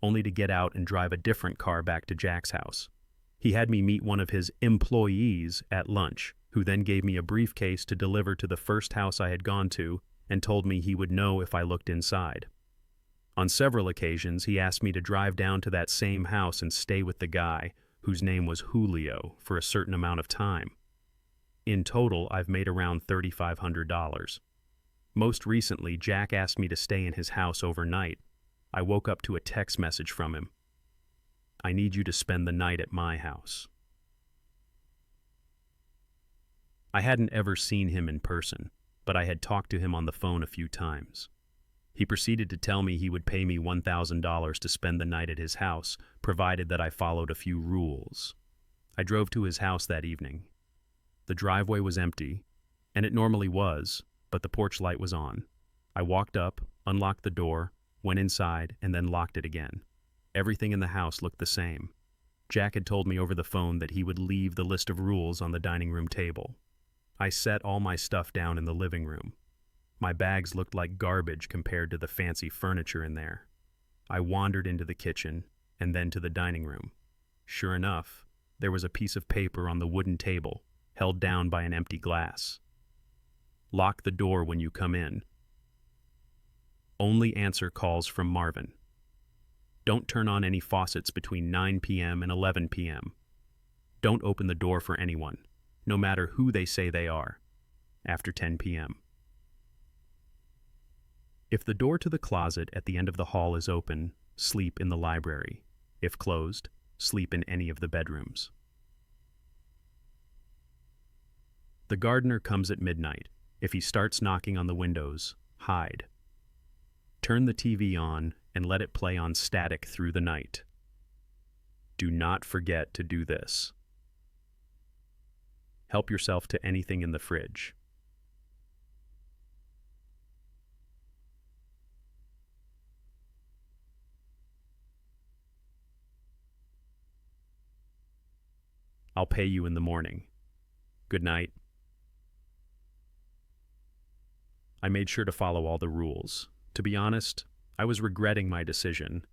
only to get out and drive a different car back to Jack's house. He had me meet one of his employees at lunch, who then gave me a briefcase to deliver to the first house I had gone to and told me he would know if I looked inside. On several occasions, he asked me to drive down to that same house and stay with the guy, whose name was Julio, for a certain amount of time. In total, I've made around $3,500. Most recently, Jack asked me to stay in his house overnight. I woke up to a text message from him. I need you to spend the night at my house. I hadn't ever seen him in person, but I had talked to him on the phone a few times. He proceeded to tell me he would pay me $1,000 to spend the night at his house, provided that I followed a few rules. I drove to his house that evening. The driveway was empty, and it normally was, but the porch light was on. I walked up, unlocked the door, went inside, and then locked it again. Everything in the house looked the same. Jack had told me over the phone that he would leave the list of rules on the dining room table. I set all my stuff down in the living room. My bags looked like garbage compared to the fancy furniture in there. I wandered into the kitchen and then to the dining room. Sure enough, there was a piece of paper on the wooden table, held down by an empty glass. Lock the door when you come in. Only answer calls from Marvin. Don't turn on any faucets between 9 p.m. and 11 p.m. Don't open the door for anyone, no matter who they say they are, after 10 p.m. If the door to the closet at the end of the hall is open, sleep in the library. If closed, sleep in any of the bedrooms. The gardener comes at midnight. If he starts knocking on the windows, hide. Turn the TV on and let it play on static through the night. Do not forget to do this. Help yourself to anything in the fridge. I'll pay you in the morning. Good night. I made sure to follow all the rules. To be honest, I was regretting my decision,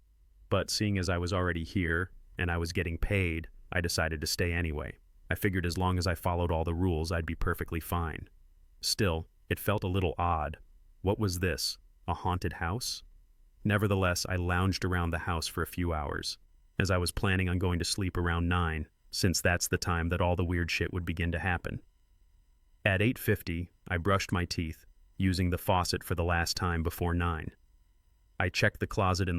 but seeing as I was already here and I was getting paid, I decided to stay anyway. I figured as long as I followed all the rules, I'd be perfectly fine. Still, it felt a little odd. What was this? A haunted house? Nevertheless, I lounged around the house for a few hours, as I was planning on going to sleep around 9, since that's the time that all the weird shit would begin to happen. At 8:50, I brushed my teeth, using the faucet for the last time before 9. I checked the closet in the